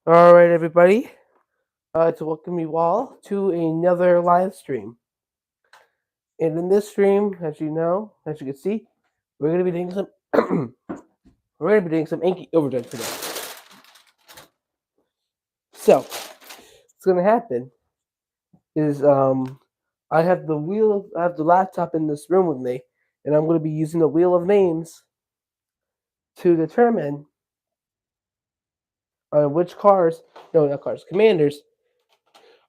All right, everybody. To welcome you all to another live stream. And in this stream, as you can see, we're gonna be doing some Anki Overdrive today. So what's gonna happen is I have the laptop in this room with me, and I'm gonna be using the wheel of names to determine which commanders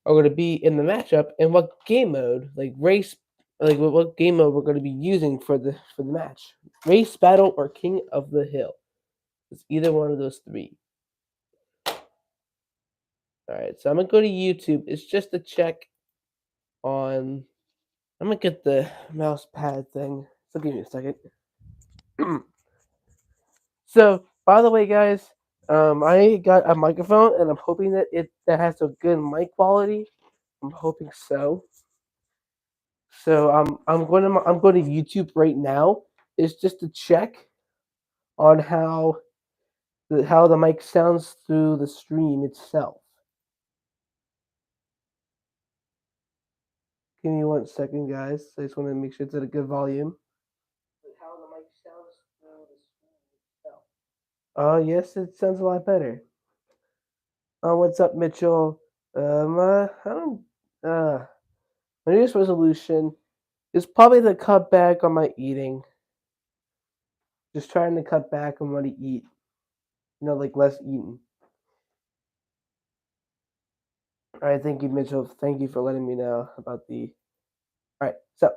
are going to be in the matchup and what game mode, what game mode we're going to be using for the match. Race, battle, or King of the Hill. It's either one of those three. All right, so I'm gonna go to YouTube. It's just to check on. I'm gonna get the mouse pad thing. So give me a second. So by the way, guys, I got a microphone, and I'm hoping that has a good mic quality. I'm hoping so. So I'm going to YouTube right now. It's just to check on how the mic sounds through the stream itself. Give me 1 second, guys. I just want to make sure it's at a good volume. How the mic sounds through the stream itself. Oh yes, it sounds a lot better. What's up, Mitchell? I don't. My newest resolution is probably to cut back on my eating. Just trying to cut back on what I eat. Like less eating. All right, thank you, Mitchell. Thank you for letting me know about the. All right, so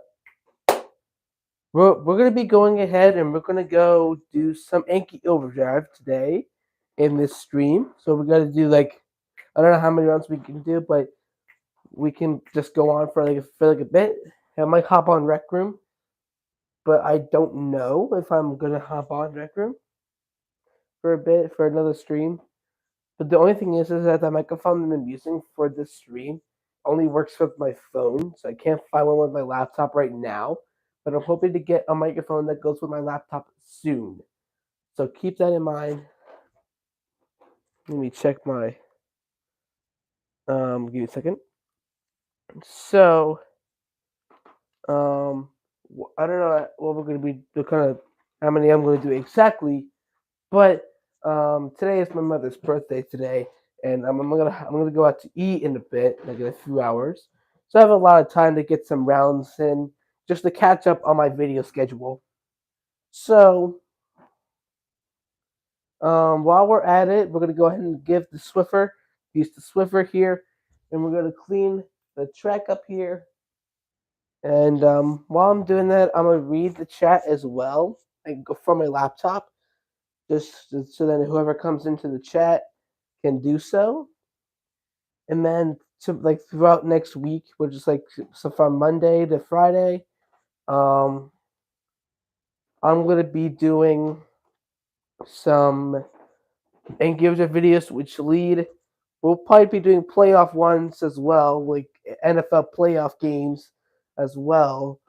we're gonna be going ahead and we're gonna go do some Anki Overdrive today in this stream. So we're gonna do I don't know how many rounds we can do, but we can just go on for a bit. I might hop on Rec Room, but I don't know if I'm gonna hop on Rec Room for a bit for another stream. But the only thing is that the microphone that I'm using for this stream only works with my phone, so I can't find one with my laptop right now. But I'm hoping to get a microphone that goes with my laptop soon. So keep that in mind. Let me check my. Give me a second. So, I don't know what we're going to be kind of how many I'm going to do exactly, but today is my mother's birthday today, and I'm gonna go out to eat in a bit, like in a few hours. So I have a lot of time to get some rounds in, just to catch up on my video schedule. So while we're at it, we're gonna go ahead and use the Swiffer here, and we're gonna clean the track up here. And while I'm doing that, I'm gonna read the chat as well. I can go from my laptop, just so that whoever comes into the chat can do so. And then throughout next week, we're just so from Monday to Friday, I'm gonna be doing some and give the videos which lead. We'll probably be doing playoff ones as well, like NFL playoff games as well,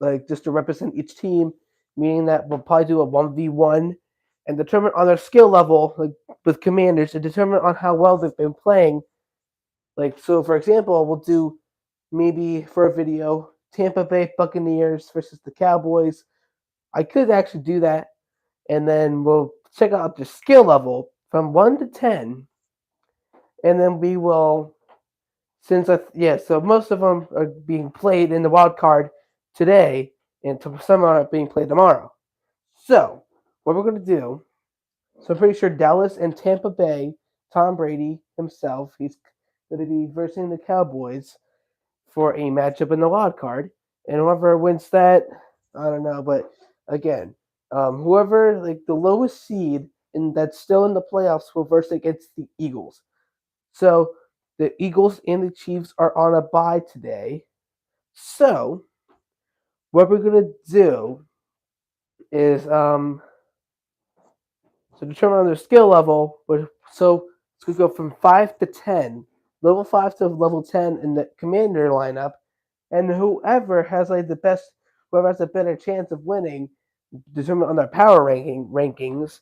like just to represent each team, meaning that we'll probably do a 1v1 and determine on their skill level, like with commanders, to determine on how well they've been playing. Like, so for example, we'll do maybe for a video Tampa Bay Buccaneers versus the Cowboys. I could actually do that, and then we'll check out the skill level from 1 to 10, and then we will, so most of them are being played in the wild card today, and some are being played tomorrow. So what we're going to do, so I'm pretty sure Dallas and Tampa Bay, Tom Brady himself, he's going to be versing the Cowboys for a matchup in the wild card, and whoever wins that, I don't know, but again, whoever the lowest seed and that's still in the playoffs will verse against the Eagles. So the Eagles and the Chiefs are on a bye today. So what we're gonna do is determine on their skill level. So it's gonna go from 5 to 10, level 5 to level 10 in the commander lineup, and whoever has whoever has a better chance of winning, determined on their power rankings,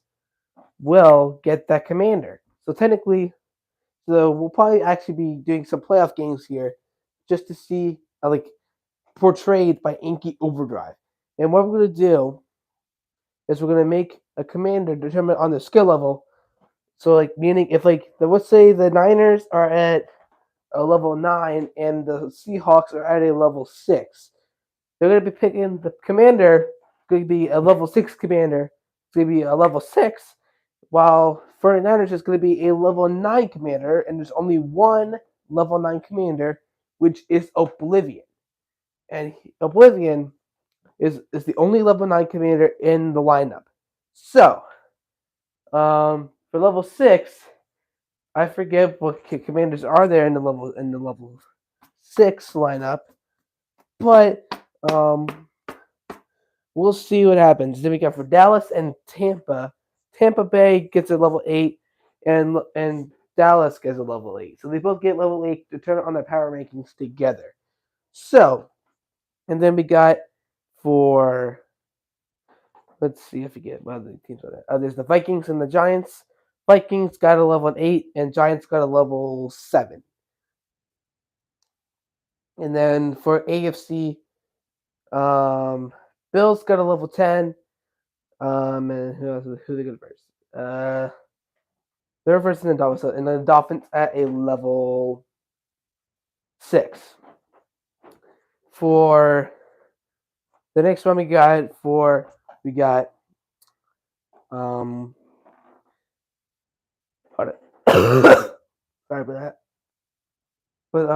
will get that commander. So technically, So we'll probably actually be doing some playoff games here, just to see like portrayed by Anki Overdrive. And what we're gonna do is we're gonna make a commander determined on the skill level. So like meaning if like let's say the Niners are at a level 9 and the Seahawks are at a level 6, they're gonna be picking the commander. Going to be a level 6 commander. It's gonna be a level 6, while 49ers is going to be a level 9 commander, and there's only one level 9 commander, which is Oblivion. And Oblivion is the only level 9 commander in the lineup. So, for level 6, I forget what commanders are there in the level 6 lineup, but we'll see what happens. Then we got for Dallas and Tampa. Tampa Bay gets a level 8, and Dallas gets a level 8. So they both get level 8 to turn on their power rankings together. So, and then we got for, let's see, I forget what other teams are there. There's the Vikings and the Giants. Vikings got a level 8, and Giants got a level 7. And then for AFC, Bills got a level 10. And who they going to first? They're first in the Dolphins, and the Dolphins at a level 6. For the next one we got hold on. Sorry about that. But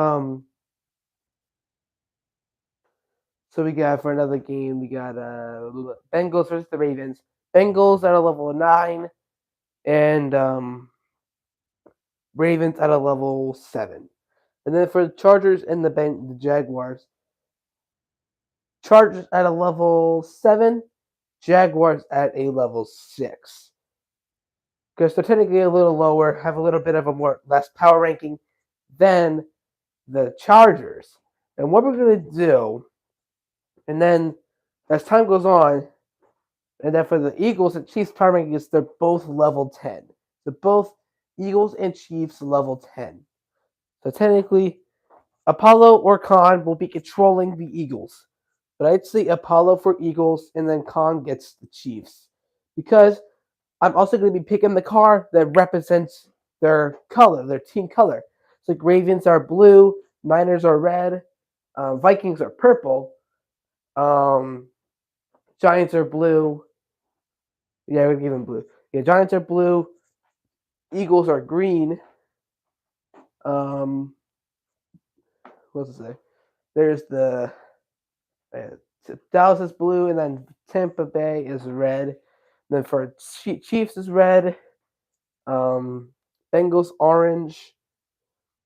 so we got for another game, we got Bengals versus the Ravens. Bengals at a level 9, and Ravens at a level 7. And then for the Chargers and the Jaguars, Chargers at a level 7, Jaguars at a level 6. Because they're technically a little lower, have a little bit of a less power ranking than the Chargers. And what we're going to do, and then as time goes on, and then for the Eagles and Chiefs power rankings, they're both level 10. So both Eagles and Chiefs level 10. So technically, Apollo or Khan will be controlling the Eagles. But I'd say Apollo for Eagles, and then Khan gets the Chiefs. Because I'm also going to be picking the car that represents their color, their team color. So like Ravens are blue, Niners are red, Vikings are purple, Giants are blue. Yeah, we're giving blue. Yeah, Giants are blue, Eagles are green. What's it say? There's the Dallas is blue, and then Tampa Bay is red. Then for Chiefs is red. Bengals orange,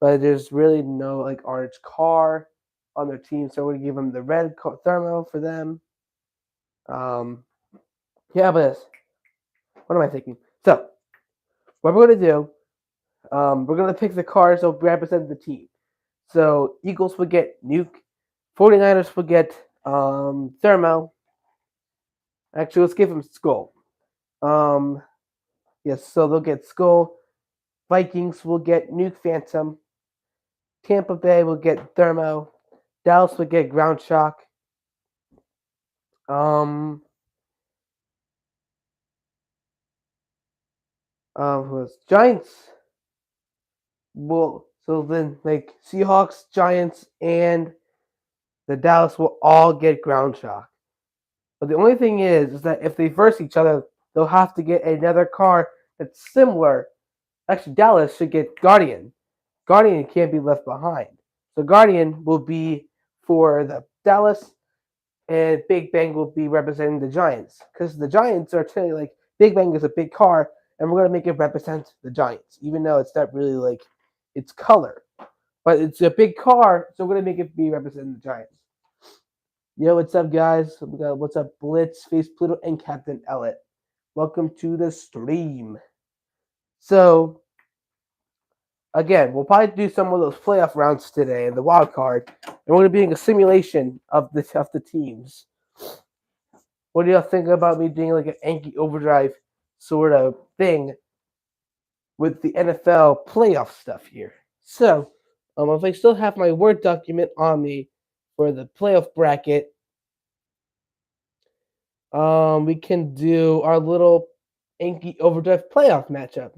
but there's really no like orange car on their team, so we're gonna give them the red thermo for them. Yeah, but what am I thinking? So what we're gonna do, we're gonna pick the cars that represent the team. So Eagles will get Nuke, 49ers will get Thermo. Actually, let's give them Skull. Yes, so they'll get Skull. Vikings will get Nuke Phantom. Tampa Bay will get Thermo. Dallas will get Ground Shock. Who else? Giants will, so then like Seahawks, Giants, and the Dallas will all get Ground Shock. But the only thing is that if they verse each other, they'll have to get another car that's similar. Actually, Dallas should get Guardian. Guardian can't be left behind. So Guardian will be for the Dallas, and Big Bang will be representing the Giants. Because the Giants are telling like Big Bang is a big car, and we're gonna make it represent the Giants, even though it's not really like its color. But it's a big car, so we're gonna make it be representing the Giants. Yo, what's up, guys? We got what's up, Blitz, Face Pluto, and Captain Elliot. Welcome to the stream. So, again, we'll probably do some of those playoff rounds today in the wild card, and we're gonna be doing a simulation of the teams. What do y'all think about me doing like an Anki Overdrive sort of thing with the NFL playoff stuff here. So, if I still have my Word document on me for the playoff bracket, we can do our little Anki Overdrive playoff matchup.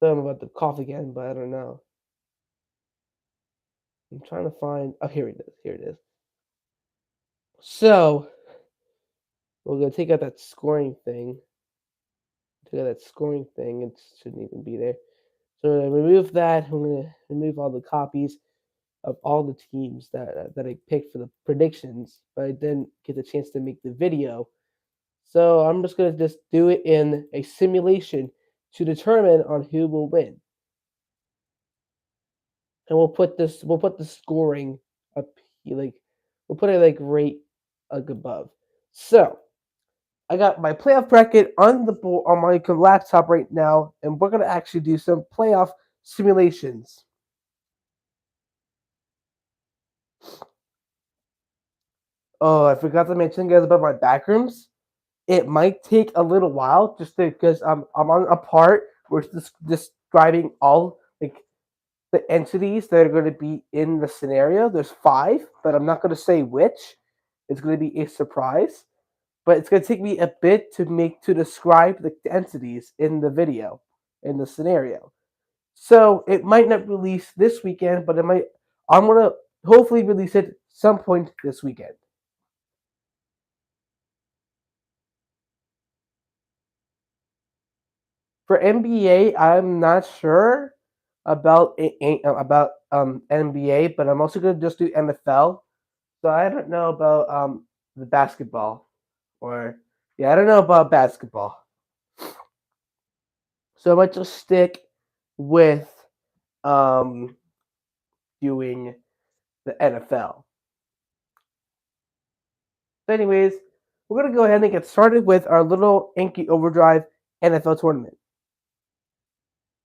So I'm about to cough again, but I don't know. I'm trying to find. Oh, here it is. Here it is. So we're gonna take out that scoring thing. Take out that scoring thing. It shouldn't even be there. So we're gonna remove that. I'm gonna remove all the copies of all the teams that I picked for the predictions, but I didn't get the chance to make the video. So I'm just gonna just do it in a simulation to determine on who will win. And we'll put the scoring up here, like we'll put it like right above. So I got my playoff bracket on the board on my laptop right now, and we're gonna actually do some playoff simulations. Oh, I forgot to mention guys about my backrooms. It might take a little while just because I'm on a part where it's describing all like the entities that are going to be in the scenario. There's 5, but I'm not going to say which. It's going to be a surprise, but it's going to take me a bit to describe the entities in the video in the scenario. So it might not release this weekend, but it might. I'm going to hopefully release it some point this weekend. For NBA, I'm not sure about NBA, but I'm also gonna just do NFL. So I don't know about the basketball, or yeah, I don't know about basketball. So I might just stick with um doing the NFL. So anyways, we're gonna go ahead and get started with our little Anki Overdrive NFL tournament.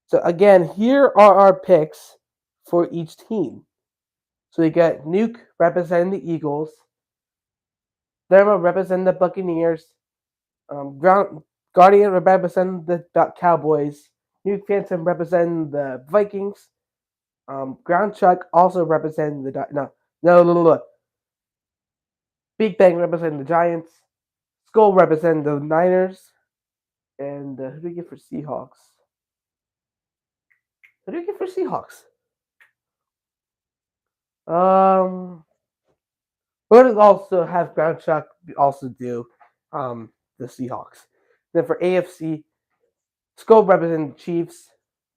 So again, here are our picks for each team. So we got Nuke representing the Eagles, Thermo representing the Buccaneers, Ground Guardian representing the Cowboys, Nuke Phantom representing the Vikings, Ground Chuck also representing the no. Big Bang representing the Giants, Skull representing the Niners, and who do we get for Seahawks? Who do we get for Seahawks? Um, we're gonna also have Ground Chuck also do the Seahawks. Then for AFC, Skull representing the Chiefs.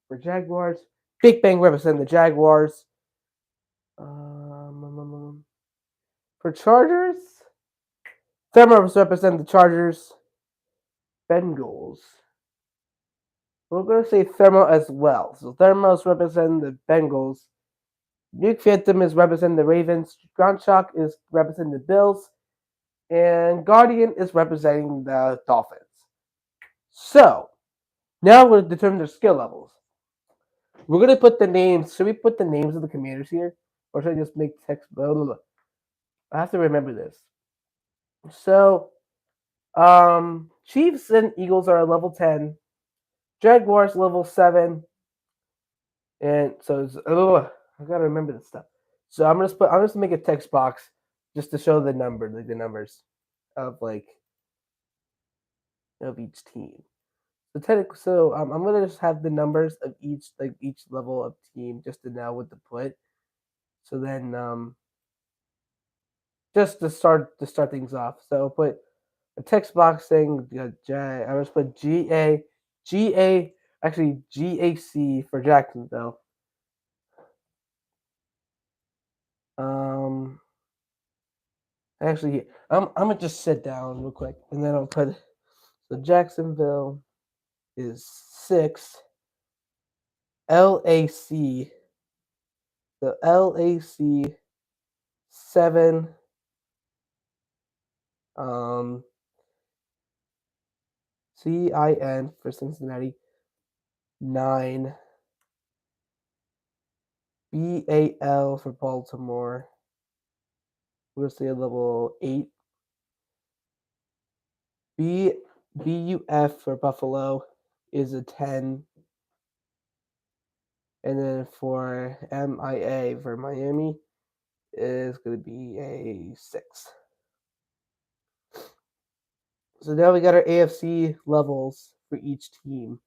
For Jaguars, Big Bang representing the Jaguars. For Chargers, Thermos representing the Chargers. Bengals. We're gonna say Thermo as well. So Thermos representing the Bengals. Nuke Phantom is representing the Ravens. Ground Shock is representing the Bills. And Guardian is representing the Dolphins. So, now we're determining their skill levels. We're going to put the names. Should we put the names of the commanders here? Or should I just make text? Blah, blah, blah. I have to remember this. So, Chiefs and Eagles are level 10. Jaguars level 7. And so, I got to remember this stuff. So, I'm just going to make a text box just to show the number, like the numbers of each team. So I'm gonna just have the numbers of each level of team just to know what to put. So then just to start things off. So I'll put a text box saying I just put GAC for Jacksonville. Um actually I'm gonna just sit down real quick and then I'll put so Jacksonville is 6. LAC the LAC 7. Um, CIN for Cincinnati 9. BAL for Baltimore. We're gonna say a level 8. BUF for Buffalo is a 10. And then for MIA, for Miami, is going to be a 6. So now we got our AFC levels for each team.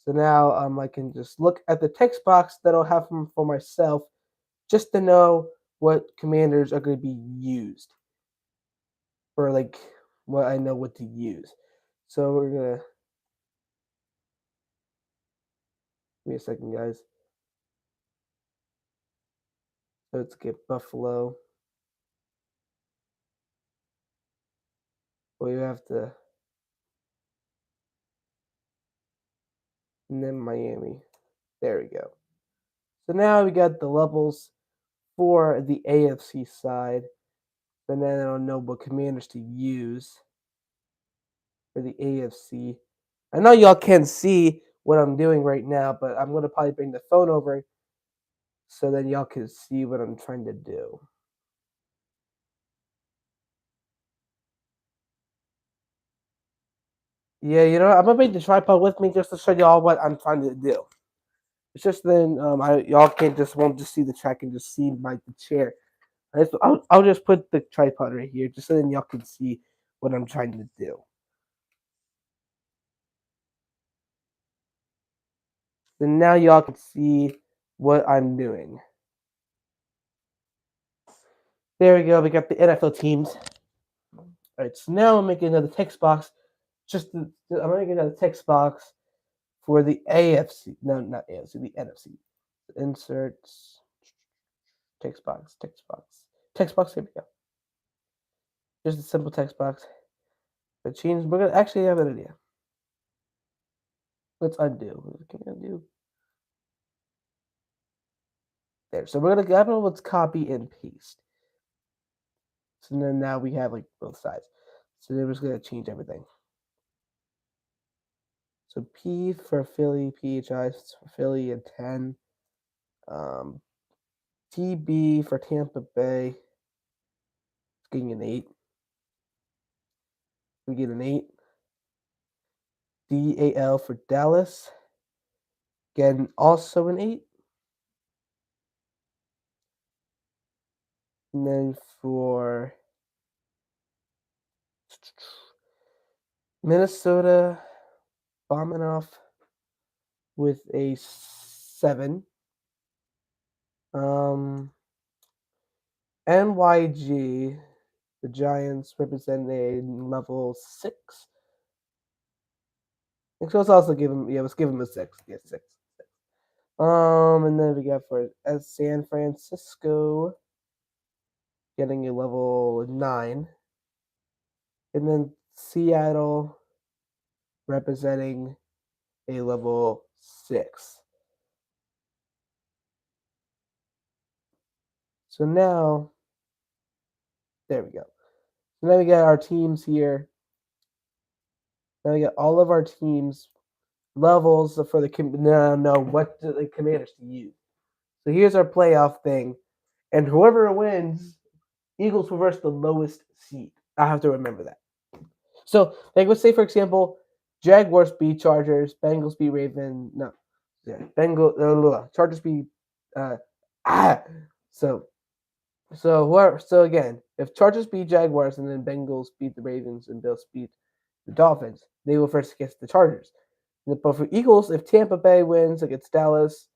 So now I can just look at the text box that I'll have for myself just to know what commanders are going to be used. Or like what I know what to use. So we're going to... Give me a second, guys. So let's get Buffalo. We have to... And then Miami. There we go. So now we got the levels for the AFC side. And then I don't know what commanders to use for the AFC. I know y'all can't see what I'm doing right now, but I'm going to probably bring the phone over so then y'all can see what I'm trying to do. Yeah, I'm going to bring the tripod with me just to show y'all what I'm trying to do. It's just then y'all won't just see the track and just see the chair. I'll just put the tripod right here just so then y'all can see what I'm trying to do. Then now y'all can see what I'm doing. There we go. We got the NFL teams. All right, so now I'm making another text box. I'm making another text box for the AFC. No, not AFC. The NFC. Inserts. Text box. Text box. Text box. Here we go. Just a simple text box. But change. We're gonna actually have an idea. Let's undo. What can we undo? There. So we're gonna grab it. Let's copy and paste. So then now we have like both sides. So then we're just gonna change everything. So P for Philly, PHI for Philly, and 10. TB for Tampa Bay. It's getting an 8. We get an 8. DAL for Dallas. Again, also an 8. And then for Minnesota, bombing off with a 7. NYG, the Giants represent a level 6. Let's also give him, let's give him a 6. Yeah, 6. And then we got for San Francisco getting a level 9. And then Seattle representing a level 6. So now, there we go. So now we got our teams here. Now we got all of our teams levels for the what do the commanders to use. So here's our playoff thing, and whoever wins, Eagles will versus the lowest seed. I have to remember that. So like let's say for example, Jaguars beat Chargers, Bengals beat Ravens. No, yeah, Chargers beat. So again, if Chargers beat Jaguars and then Bengals beat the Ravens and Bills beat the Dolphins, they will first against the Chargers. But for Eagles, if Tampa Bay wins against Dallas,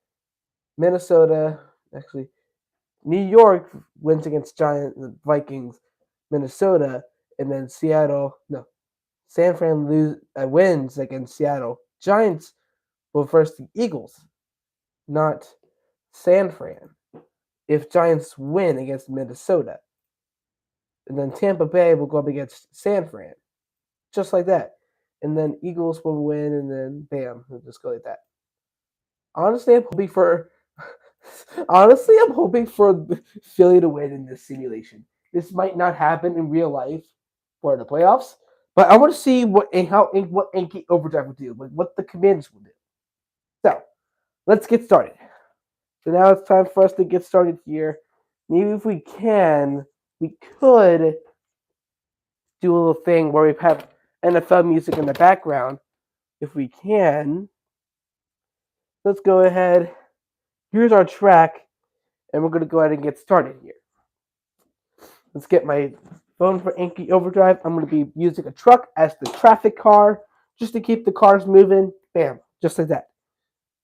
Minnesota, actually, New York wins against the Vikings, Minnesota, and then San Fran wins against Seattle. Giants will first the Eagles, not San Fran. If Giants win against Minnesota, and then Tampa Bay will go up against San Fran, just like that. And then Eagles will win, and then bam, it'll just go like that. Honestly, I'm hoping for Philly to win in this simulation. This might not happen in real life for the playoffs, but I want to see what Anki Overdrive will do, like what the Commanders will do. So let's get started. So now it's time for us to get started here. Maybe if we could do a little thing where we have NFL music in the background. if we can, let's go ahead. Here's our track, and we're going to go ahead and get started here. Let's get my phone for Anki Overdrive. I'm going to be using a truck as the traffic car just to keep the cars moving. Bam, just like that.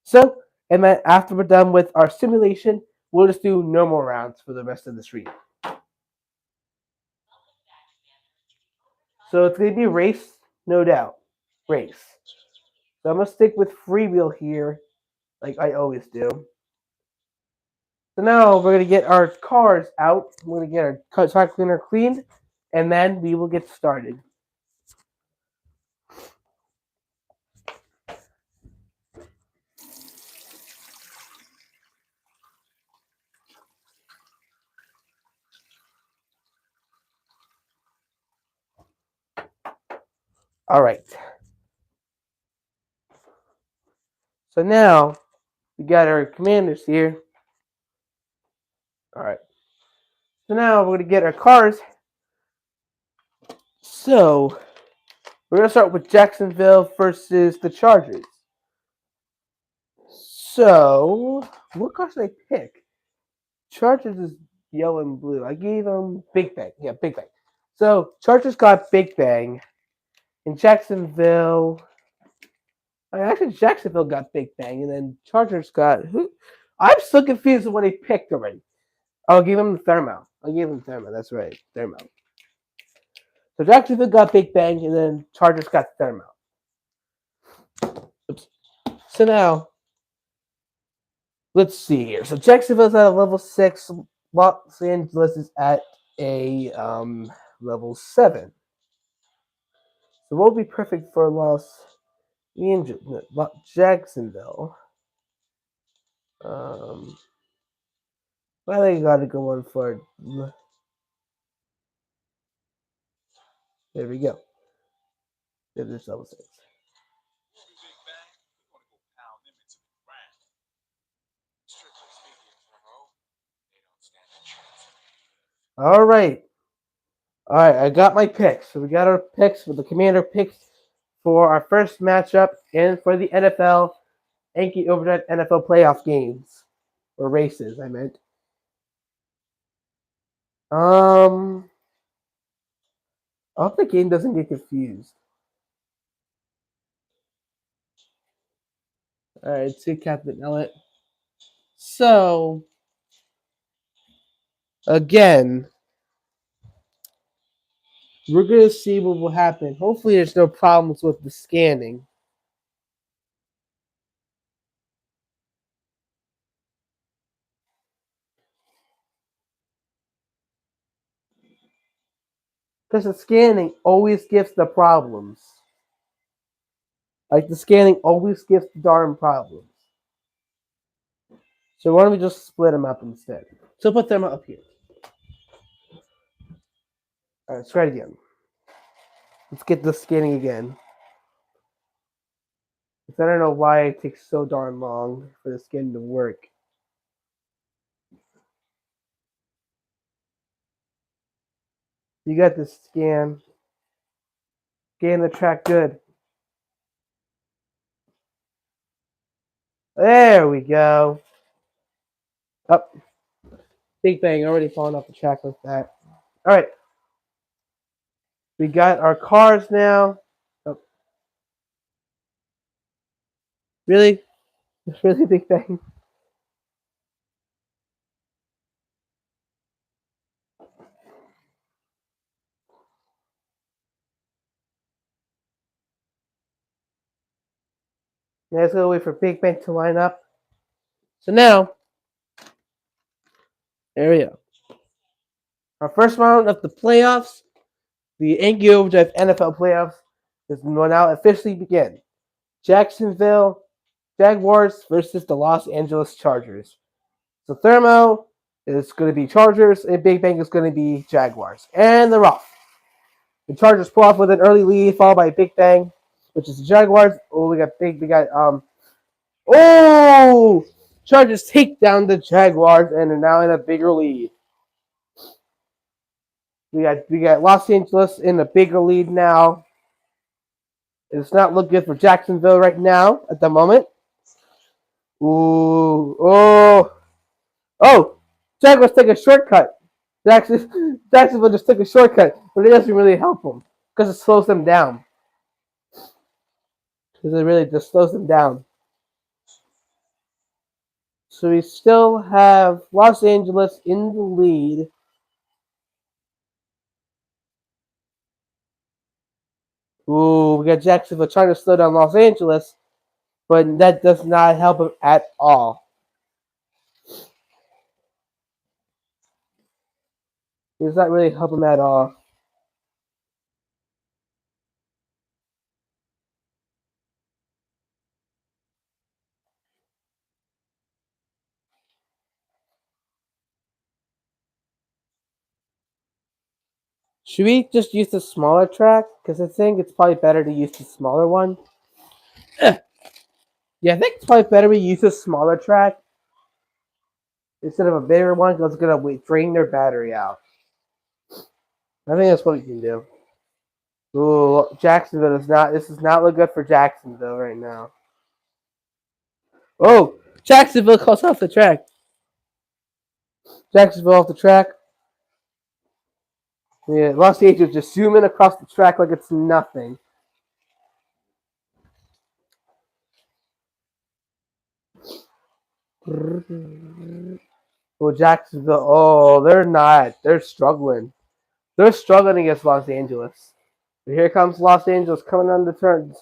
So, and then after we're done with our simulation, we'll just do normal rounds for the rest of this read. So it's going to be race, no doubt. Race. So I'm going to stick with freewheel here, like I always do. So now we're going to get our cars out. We're going to get our track cleaner cleaned, and then we will get started. All right. So now we got our commanders here. All right. So now we're going to get our cars. So we're going to start with Jacksonville versus the Chargers. So what car should I pick? Chargers is yellow and blue. I gave them Big Bang. Yeah, Big Bang. So Chargers got Big Bang. In Jacksonville, actually Jacksonville got Big Bang, and then Chargers got who? I'm so confused with what they picked already. I'll give them the Thermo. I'll give them Thermo. That's right, Thermo. So Jacksonville got Big Bang, and then Chargers got Thermo. Oops. So now, let's see here. So Jacksonville's at a level 6. Los Angeles is at a level 7. So what would be perfect for Jacksonville? Well, they got to go on for. There we go. There's level 6. All right. All right, I got my picks. So we got our picks for the commander picks for our first matchup and for the NFL Anki Overdrive NFL playoff games or races. I meant. I hope the game doesn't get confused. All right, to Captain Elliott. So again, we're gonna see what will happen. Hopefully, there's no problems with the scanning. Because the scanning always gives the problems. Like the scanning always gives the darn problems. So why don't we just split them up instead? So put them up here. All right, let's try it again. Let's get the scanning again. I don't know why it takes so darn long for the skin to work. You got the scan. Scan the track good. There we go. Up. Big Bang already falling off the track like that. All right. We got our cars now. Oh. Really? It's really Big Bang. Now let's go wait for Big Bang to line up. So now, there we go. Our first round of the playoffs, the Anki Overdrive NFL playoffs, is now officially begin. Jacksonville Jaguars versus the Los Angeles Chargers. So Thermo is going to be Chargers, and Big Bang is going to be Jaguars. And they're off. The Chargers pull off with an early lead, followed by Big Bang, which is the Jaguars. Oh, we got Chargers take down the Jaguars and are now in a bigger lead. We got Los Angeles in a bigger lead now. It's not look good for Jacksonville right now at the moment. Ooh, oh! Jaguars take a shortcut. Jacksonville just took a shortcut, but it doesn't really help them because it slows them down. Because it really just slows them down. So we still have Los Angeles in the lead. Ooh, we got Jacksonville trying to slow down Los Angeles, but that does not help him at all. It does not really help him at all. Should we just use the smaller track? Because I think it's probably better to use the smaller one. Yeah, I think it's probably better we use a smaller track instead of a bigger one because it's going to drain their battery out. I think that's what we can do. Ooh, Jacksonville is not. This does not look good for Jacksonville right now. Oh, Jacksonville calls off the track. Jacksonville off the track. Yeah, Los Angeles just zooming across the track like it's nothing. Well, Jacksonville. Oh, they're not. They're struggling. They're struggling against Los Angeles. But here comes Los Angeles coming on the turns.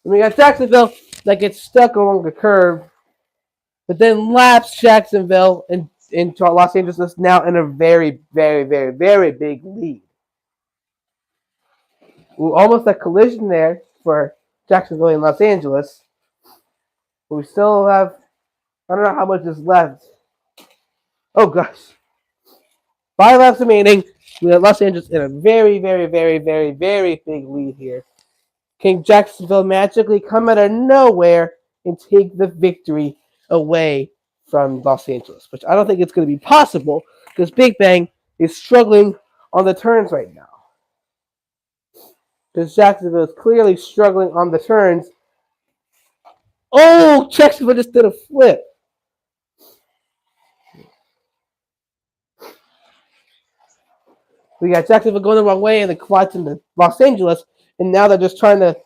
And we got Jacksonville that gets stuck along the curve, but then laps Jacksonville and into Los Angeles is now in a very, very, very, very big lead. Ooh, almost a collision there for Jacksonville and Los Angeles. But we still have, I don't know how much is left. Oh gosh. 5 laps remaining. We have Los Angeles in a very, very, very, very, very big lead here. Can Jacksonville magically come out of nowhere and take the victory away from Los Angeles? Which I don't think it's going to be possible because Big Bang is struggling on the turns right now. Because Jacksonville is clearly struggling on the turns. Oh, Jacksonville just did a flip. We got Jacksonville going the wrong way and the quads into Los Angeles, and now they're just trying to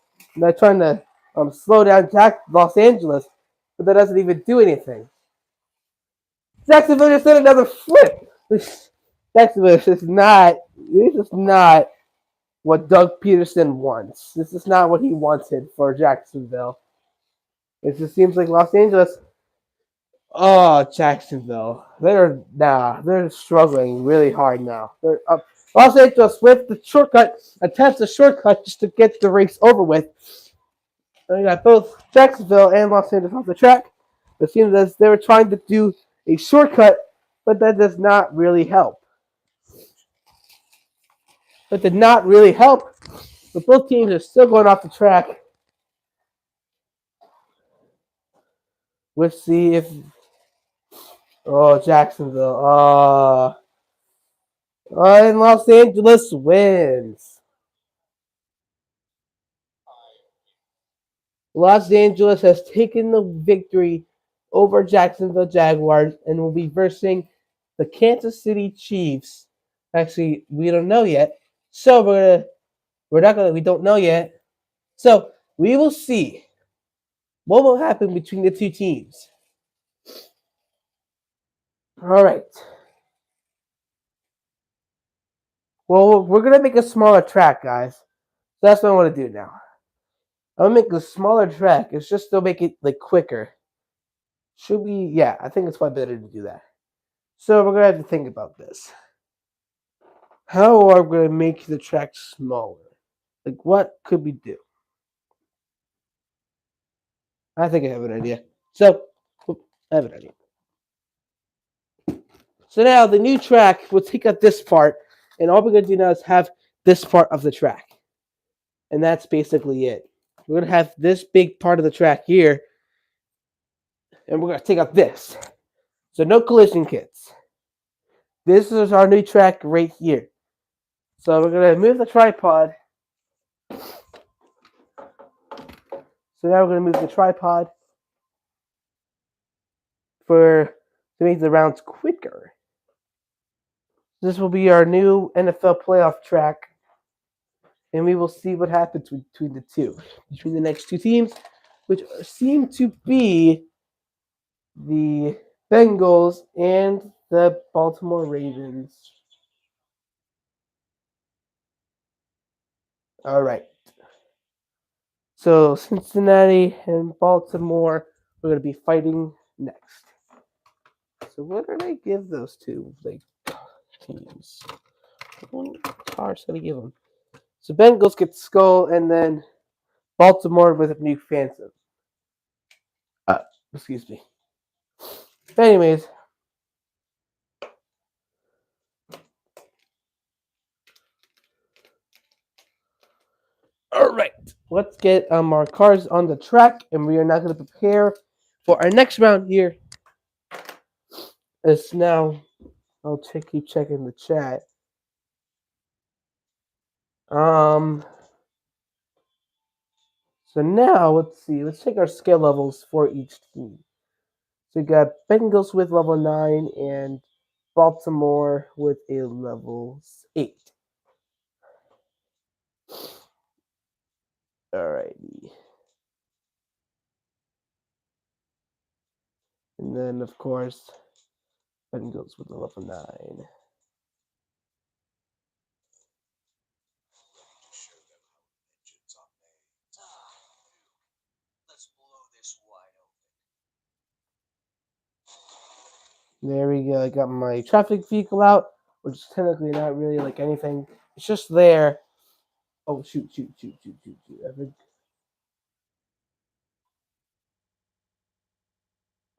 slow down Los Angeles, but that doesn't even do anything. Jacksonville just did another flip. Jacksonville this is not what Doug Peterson wants. This is not what he wanted for Jacksonville. It just seems like Los Angeles. Oh, Jacksonville. They're struggling really hard now. They're up. Los Angeles with the shortcut, attempts a shortcut just to get the race over with. And we got both Jacksonville and Los Angeles off the track. It seems as they were trying to do a shortcut, but that does not really help. That did not really help. But both teams are still going off the track. We'll see if. Oh, Jacksonville. And Los Angeles wins. Los Angeles has taken the victory over Jacksonville Jaguars and will be versing the Kansas City Chiefs. Actually, we don't know yet. So we don't know yet. So we will see what will happen between the two teams. All right. Well, we're gonna make a smaller track, guys. So that's what I want to do now. I'm gonna make a smaller track. It's just to make it like quicker. Should we? Yeah, I think it's probably better to do that. So we're gonna have to think about this. How are we gonna make the track smaller? Like, what could we do? I think I have an idea. So, I have an idea. So now the new track, we'll take out this part, and all we're gonna do now is have this part of the track, and that's basically it. We're gonna have this big part of the track here, and we're gonna take out this. So no collision kits. This is our new track right here. So we're gonna move the tripod So now we're going to move the tripod to make the rounds quicker. This will be our new NFL playoff track, and we will see what happens between the next two teams, which seem to be the Bengals and the Baltimore Ravens. All right. So Cincinnati and Baltimore are going to be fighting next. So what did I give those two teams? What car should I give them? So Bengals get Skull, and then Baltimore with a new Phantom. Excuse me. But anyways, all right. Let's get our cars on the track, and we are now going to prepare for our next round here. It's now. I'll keep checking the chat. So now let's see. Let's take our skill levels for each team. So we got Bengals with level 9 and Baltimore with a level 8. Alrighty. And then of course Bengals with a level 9. There we go. I got my traffic vehicle out, which is technically not really like anything. It's just there. Oh, shoot.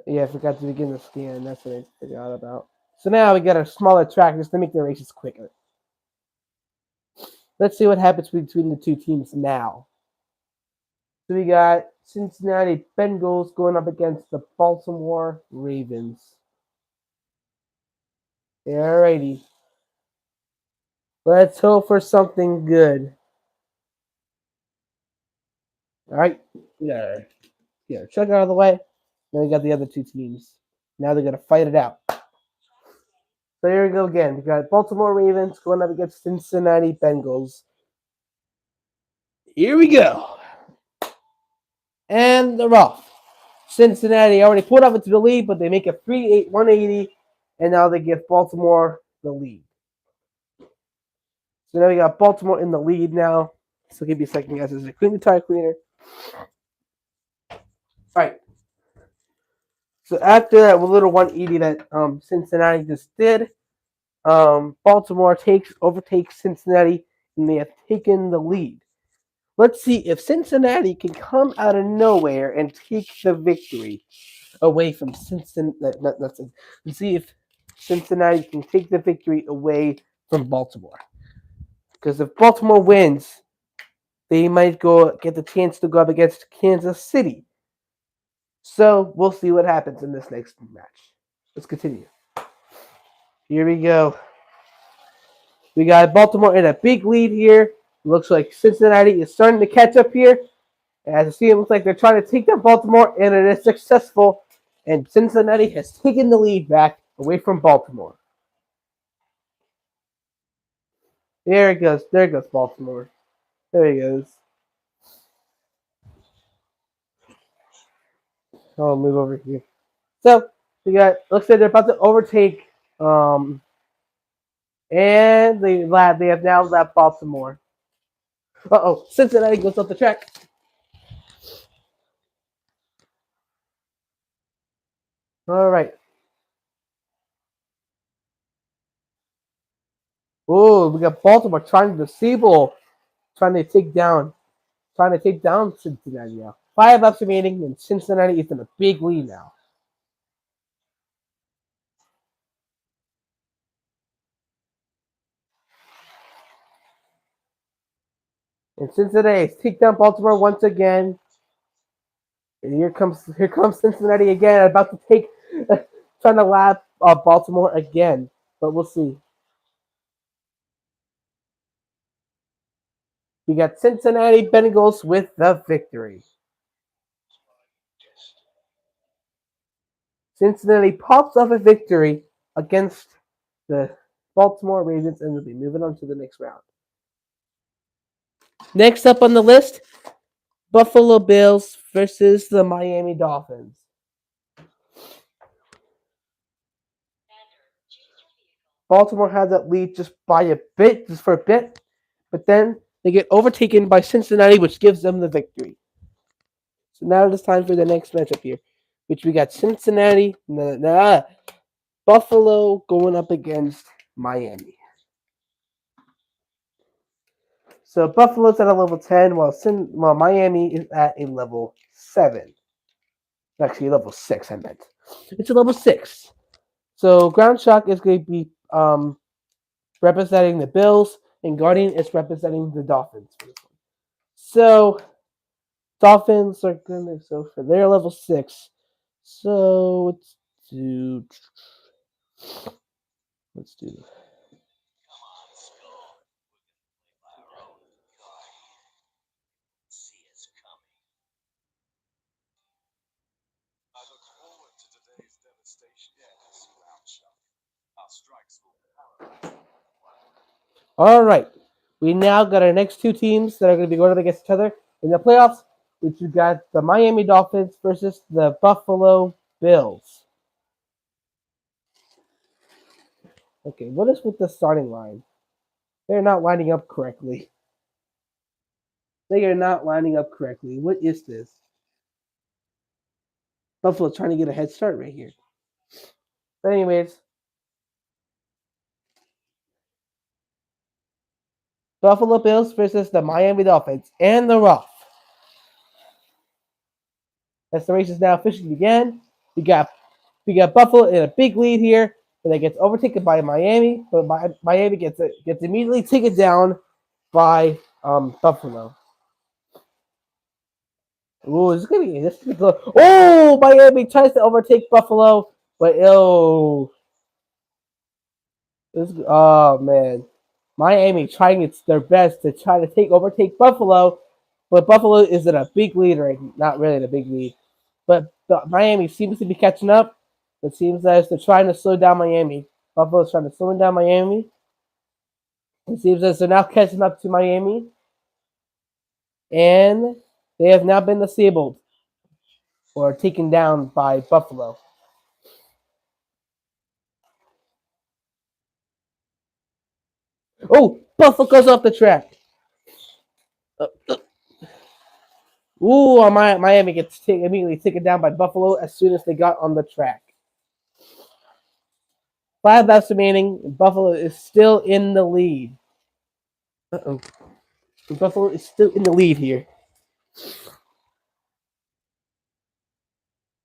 I forgot to begin the scan. That's what I forgot about. So now we got a smaller track just to make the races quicker. Let's see what happens between the two teams now. So we got Cincinnati Bengals going up against the Baltimore Ravens. Alrighty. Let's hope for something good. Alright. Yeah. Check out of the way. Then we got the other two teams. Now they're gonna fight it out. So here we go again. We got Baltimore Ravens going up against Cincinnati Bengals. Here we go. And they're off. Cincinnati already pulled up into the lead, but they make a 3-8 180, and now they give Baltimore the lead. So now we got Baltimore in the lead now. So give me a second, guys. As I clean the tire cleaner. All right. So after that little 180 that Cincinnati just did, Baltimore overtakes Cincinnati, and they have taken the lead. Let's see if Cincinnati can come out of nowhere and take the victory away from Cincinnati. Let's see if Cincinnati can take the victory away from Baltimore. Because if Baltimore wins, they might get the chance to go up against Kansas City. So we'll see what happens in this next match. Let's continue. Here we go. We got Baltimore in a big lead here. Looks like Cincinnati is starting to catch up here. As you see, it looks like they're trying to take down Baltimore, and it is successful. And Cincinnati has taken the lead back away from Baltimore. There it goes. There goes Baltimore. There he goes. I'll move over here. So we got. Looks like they're about to overtake. And they have now left Baltimore. Cincinnati goes off the track. All right. Oh, we got Baltimore trying to take down Cincinnati now. 5 laps remaining, and Cincinnati is in a big lead now. And Cincinnati has taken down Baltimore once again. And here comes Cincinnati again, about to trying to lap Baltimore again. But we'll see. We got Cincinnati Bengals with the victory. Cincinnati pops off a victory against the Baltimore Ravens and will be moving on to the next round. Next up on the list, Buffalo Bills versus the Miami Dolphins. Baltimore had that lead just by a bit, just for a bit, but then they get overtaken by Cincinnati, which gives them the victory. So now it is time for the next matchup here, which we got Cincinnati, Buffalo going up against Miami. So Buffalo's at a level 10, while Miami is at a level 7. Actually, level 6, I meant. It's a level 6. So Ground Shock is going to be representing the Bills, and Guardian is representing the Dolphins for this one. So Dolphins are gonna for their level 6. So let's do All right. We now got our next two teams that are going to be going up against each other in the playoffs, which we got the Miami Dolphins versus the Buffalo Bills. Okay, what is with the starting line? They're not lining up correctly. They are not lining up correctly. What is this? Buffalo trying to get a head start right here. But anyways, Buffalo Bills versus the Miami Dolphins and the Rough. As the races now officially began, we got Buffalo in a big lead here, and it gets overtaken by Miami, but Miami gets immediately taken down by Buffalo. Ooh, this is gonna be oh, Miami tries to overtake Buffalo, but oh man, Miami trying their best to try to overtake Buffalo, but Buffalo is in a big lead right, not really in a big lead, but Miami seems to be catching up. It seems as they're trying to slow down Miami. Buffalo's trying to slow down Miami. It seems as they're now catching up to Miami, and they have now been disabled or taken down by Buffalo. Oh, Buffalo goes off the track. Ooh, Miami gets immediately taken down by Buffalo as soon as they got on the track. 5 laps remaining. Buffalo is still in the lead. Uh-oh. Buffalo is still in the lead here.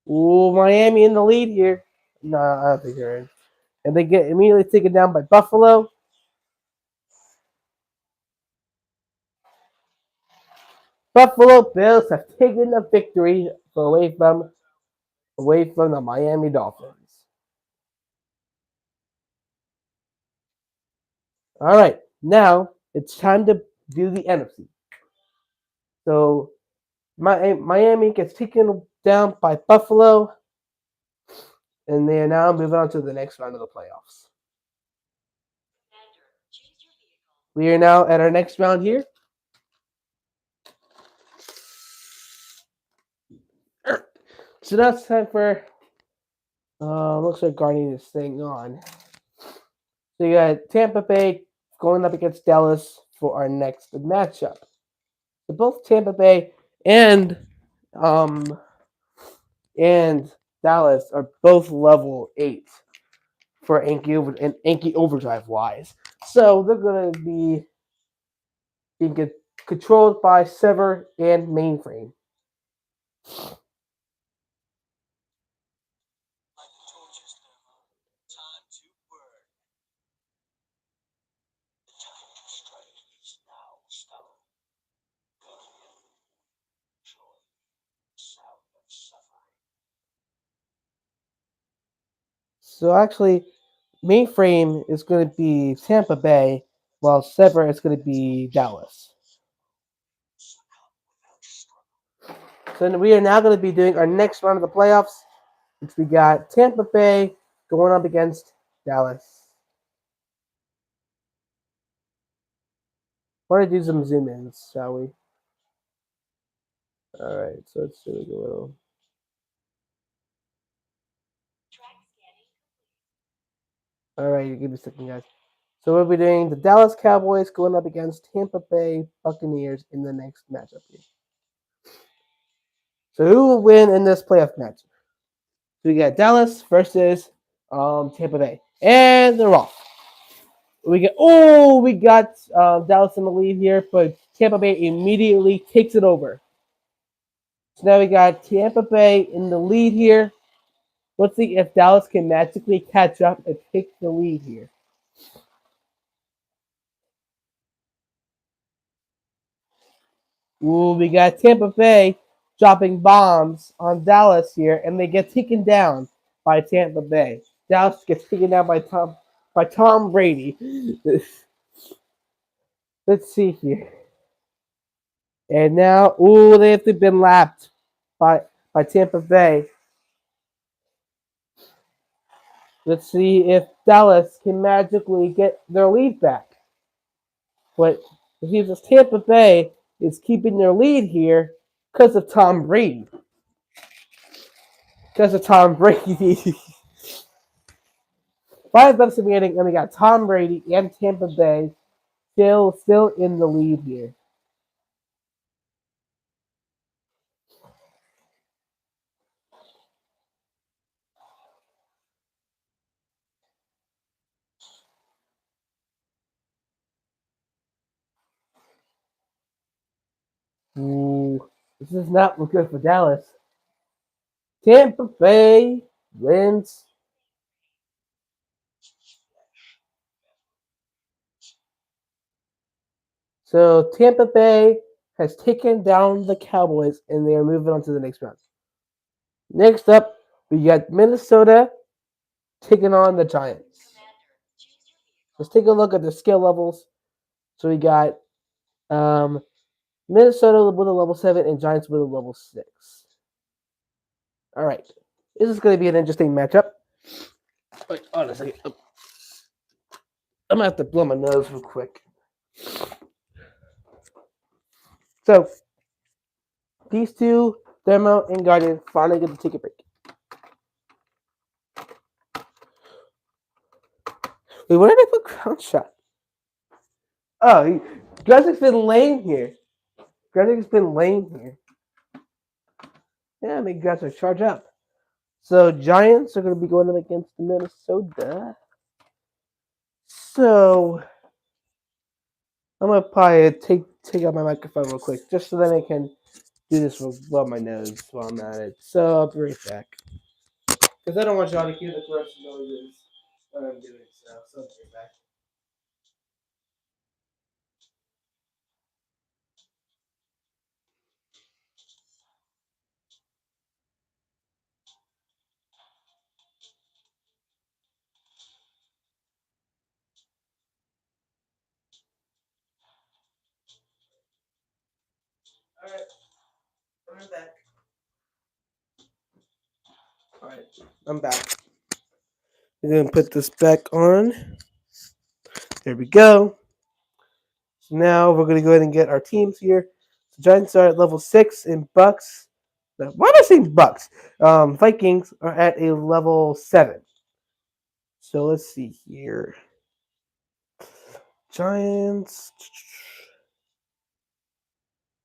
Ooh, Miami in the lead here. Nah, I don't think they're in. And they get immediately taken down by Buffalo. Buffalo Bills have taken the victory away from the Miami Dolphins. All right, now it's time to do the NFC. So Miami gets taken down by Buffalo, and they are now moving on to the next round of the playoffs. We are now at our next round here. So now it's time for. Looks like Guardian is staying on. So you got Tampa Bay going up against Dallas for our next matchup. So both Tampa Bay and um and Dallas are both level 8 for Anki Overdrive wise. So they're gonna be being controlled by Sever and Mainframe. So actually, Mainframe is going to be Tampa Bay, while Sever is going to be Dallas. So we are now going to be doing our next round of the playoffs, Which we got Tampa Bay going up against Dallas. Want to do some zoom ins, shall we? All right, so let's do a little. All right, give me a second, guys. So we'll be doing the Dallas Cowboys going up against Tampa Bay Buccaneers in the next matchup here. So who will win in this playoff match? So we got Dallas versus Tampa Bay, and they're off. We got Dallas in the lead here, but Tampa Bay immediately takes it over. So now we got Tampa Bay in the lead here. Let's see if Dallas can magically catch up and take the lead here. Ooh, we got Tampa Bay dropping bombs on Dallas here, and they get taken down by Tampa Bay. Dallas gets taken down by Tom Brady. Let's see here. And now, they have been lapped by Tampa Bay. Let's see if Dallas can magically get their lead back. But it seems as Tampa Bay is keeping their lead here because of Tom Brady. Because of Tom Brady. 5 bucks remaining, and we got Tom Brady and Tampa Bay still in the lead here. Ooh, this does not look good for Dallas. Tampa Bay wins. So Tampa Bay has taken down the Cowboys, and they are moving on to the next round. Next up, we got Minnesota taking on the Giants. Let's take a look at the skill levels. So we got Minnesota with a level 7 and Giants with a level 6. All right. This is going to be an interesting matchup. Wait, hold on a second. I'm going to have to blow my nose real quick. So, these two, Thermo and Guardian, finally get to take a break. Wait, where did I put Crown Shot? Oh, Gresic's been lame here. Gresic's been lame here. Yeah, make Gresic charge up. So, Giants are going to be going up against Minnesota. So, I'm going to probably take out my microphone real quick, just so that I can do this with my nose while I'm at it. So, I'll be right back. Because I don't want y'all to hear the gross noises that I'm doing. So I'll be right back. All right. I'm back. All right. I'm back. I'm going to put this back on. There we go. So now we're going to go ahead and get our teams here. The Giants are at level 6 and Bucks. Why am I saying Bucks? Vikings are at a level 7. So let's see here. Giants.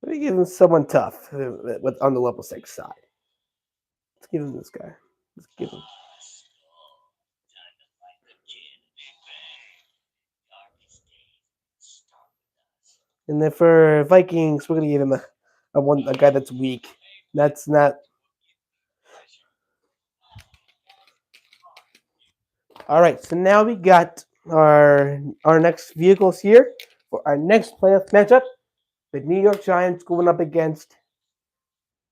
Let me give them someone tough on the level 6 side. Let's give him this guy. Let's give him. And then for Vikings, we're gonna give him a guy that's weak. That's not. All right. So now we got our next vehicles here for our next playoff matchup. The New York Giants going up against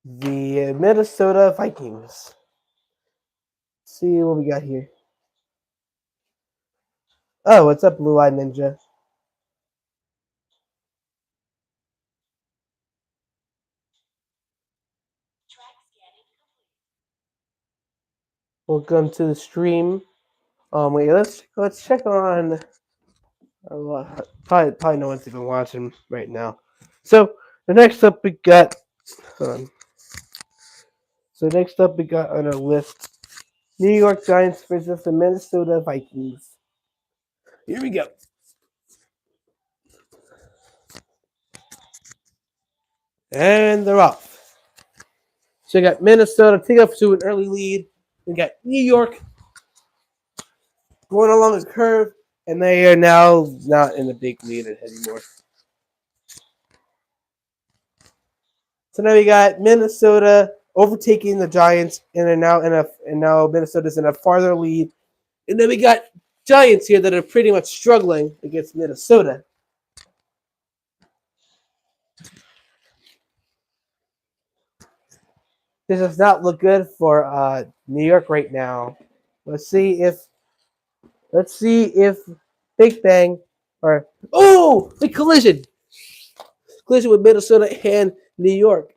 the Minnesota Vikings. Let's see what we got here. Oh, what's up, Blue Eye Ninja? Welcome to the stream. Wait, let's check on. Probably no one's even watching right now. So the next up we got. Um, so next up we got on our list: New York Giants versus the Minnesota Vikings. Here we go. And they're off. So we got Minnesota take up to an early lead. We got New York going along the curve, and they are now not in the big lead anymore. So now we got Minnesota overtaking the Giants, and are now now Minnesota's in a farther lead. And then we got Giants here that are pretty much struggling against Minnesota. This does not look good for New York right now. Let's see if Big Bang or the collision with Minnesota and New York.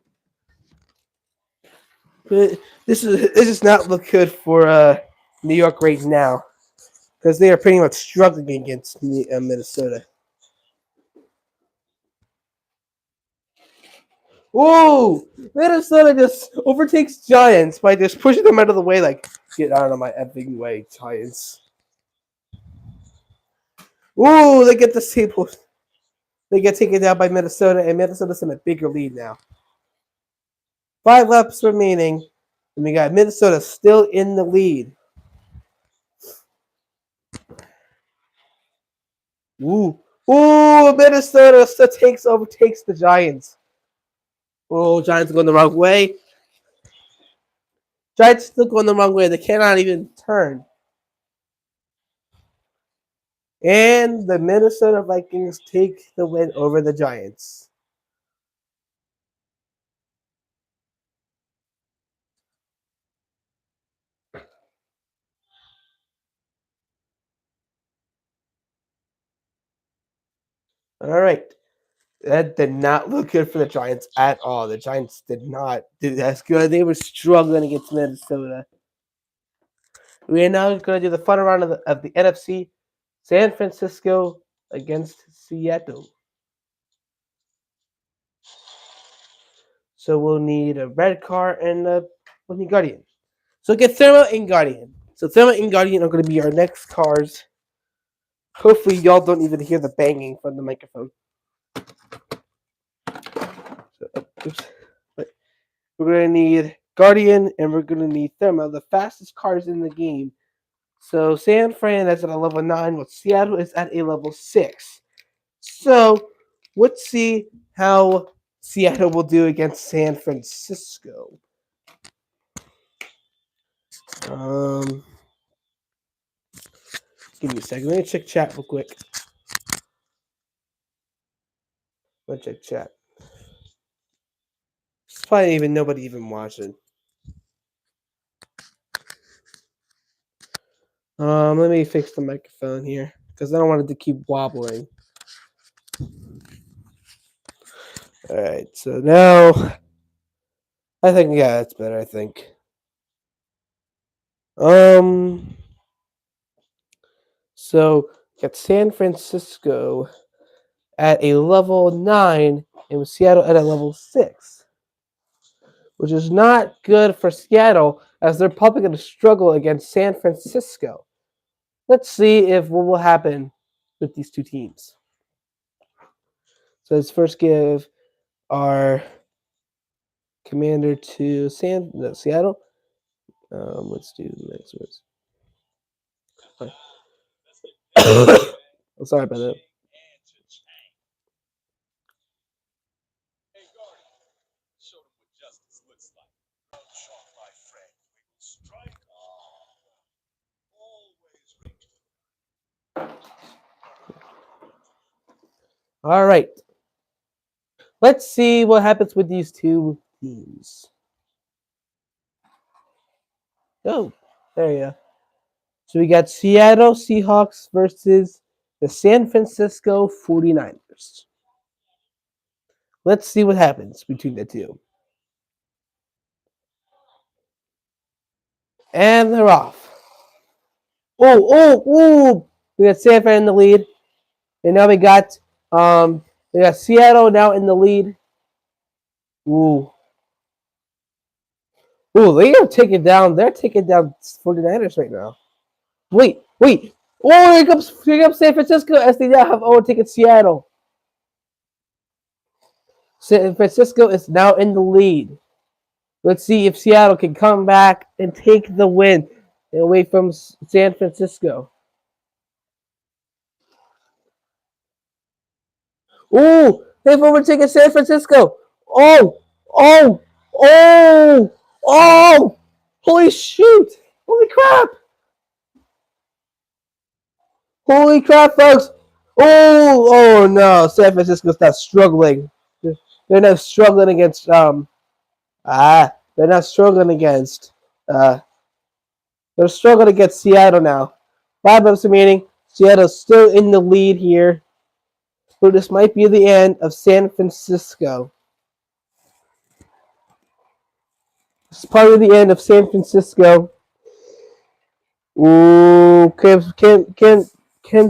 But this does not look good for New York right now because they are pretty much struggling against Minnesota. Whoa! Minnesota just overtakes Giants by just pushing them out of the way, like, get out of my effing way, Giants. Ooh, they get the staple. They get taken down by Minnesota, and Minnesota's in a bigger lead now. 5 laps remaining, and we got Minnesota still in the lead. Minnesota still overtakes the Giants. Oh, Giants going the wrong way. Giants still going the wrong way. They cannot even turn. And the Minnesota Vikings take the win over the Giants. All right. That did not look good for the Giants at all. The Giants did not do as good. They were struggling against Minnesota. We are now going to do the final round of the NFC. San Francisco against Seattle. So we'll need a red car and we'll need Guardian. So get Thermo and Guardian. So Thermo and Guardian are going to be our next cars. Hopefully y'all don't even hear the banging from the microphone. So, oops. But we're going to need Guardian and we're going to need Thermo, the fastest cars in the game. So San Fran is at a level 9, while Seattle is at a level 6. So let's see how Seattle will do against San Francisco. Give me a second. Let me check chat real quick. Let's check chat. There's probably even nobody even watching. Let me fix the microphone here because I don't want it to keep wobbling. All right, so now I think that's better. I think. So got San Francisco at a level 9 and with Seattle at a level 6, which is not good for Seattle as they're probably going to struggle against San Francisco. Let's see if what will happen with these two teams. So let's first give our commander to Seattle. Let's do the next words. I'm sorry about that. All right. Let's see what happens with these two teams. Oh, there you go. So we got Seattle Seahawks versus the San Francisco 49ers. Let's see what happens between the two. And they're off. Oh, oh, oh! We got San Fran in the lead. And now we got Seattle now in the lead. Ooh. Ooh, they are taking down. They're taking down 49ers right now. Wait, wait. Oh, here comes San Francisco as they now have overtaken Seattle. San Francisco is now in the lead. Let's see if Seattle can come back and take the win away from San Francisco. Ooh, they've overtaken San Francisco. Oh, oh, oh, oh! Holy shoot! Holy crap! Holy crap, folks! Oh, oh no! San Francisco's not struggling. They're not struggling against they're not struggling against uh they're struggling against Seattle now. 5 minutes remaining. Seattle's still in the lead here. But this might be the end of San Francisco. This is probably the end of San Francisco. Ooh, can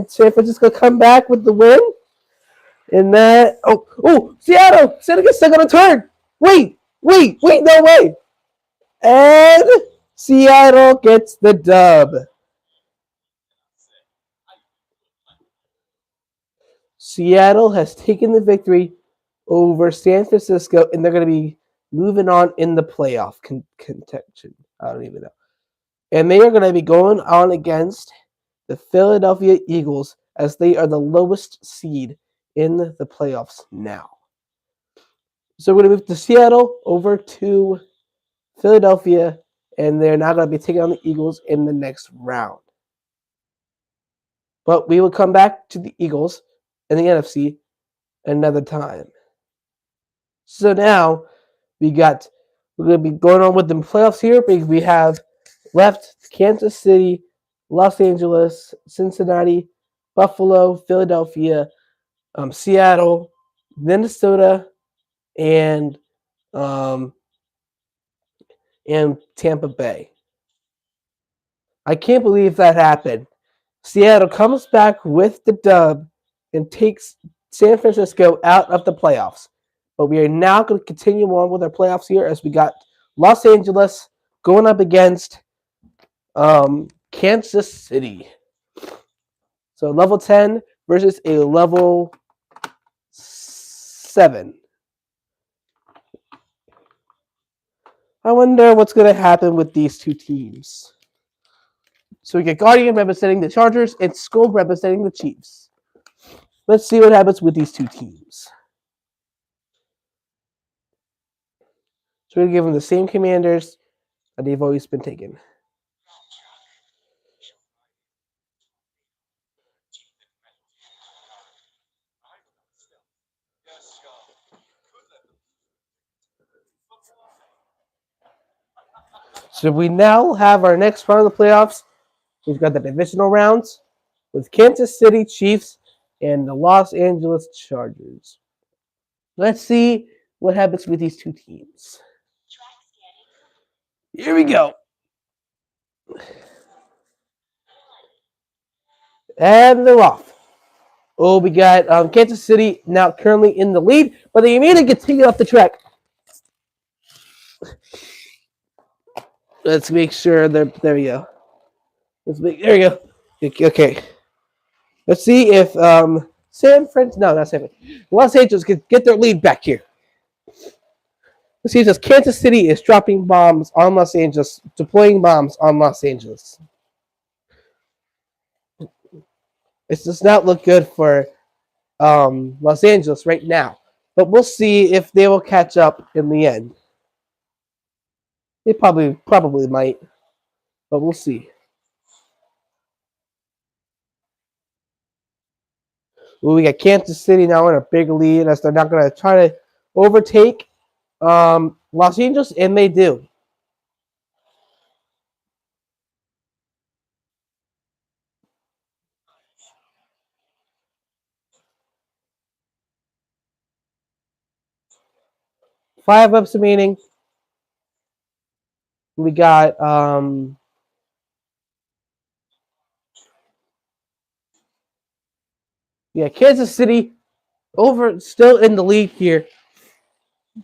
San Francisco come back with the win? And that Seattle's still gonna turn. Wait, no way. And Seattle gets the dub. Seattle has taken the victory over San Francisco, and they're going to be moving on in the playoff contention. I don't even know. And they are going to be going on against the Philadelphia Eagles as they are the lowest seed in the playoffs now. So we're going to move to Seattle over to Philadelphia, and they're now going to be taking on the Eagles in the next round. But we will come back to the Eagles in the NFC another time. So now we're going to be going on with the playoffs here. We have left Kansas City, Los Angeles, Cincinnati, Buffalo, Philadelphia, Seattle, Minnesota, and um, and Tampa Bay. I can't believe that happened. Seattle comes back with the dub and takes San Francisco out of the playoffs. But we are now going to continue on with our playoffs here as we got Los Angeles going up against Kansas City. So level 10 versus a level 7. I wonder what's going to happen with these two teams. So we get Guardian representing the Chargers and Skull representing the Chiefs. Let's see what happens with these two teams. So we're going to give them the same commanders that they've always been taking. So we now have our next round of the playoffs. We've got the divisional rounds with Kansas City Chiefs and the Los Angeles Chargers. Let's see what happens with these two teams. Here we go. And they're off. Oh, we got Kansas City now currently in the lead, but they immediately get taken off the track. Let's make sure there we go. There we go. Okay. Let's see if Los Angeles can get their lead back here. Let's see if Kansas City is dropping bombs on Los Angeles, deploying bombs on Los Angeles. It does not look good for Los Angeles right now, but we'll see if they will catch up in the end. They probably might, but we'll see. Well, we got Kansas City now in a big lead as they're not going to try to overtake Los Angeles, and they do. Five ups remaining. We got Yeah, Kansas City still in the lead here,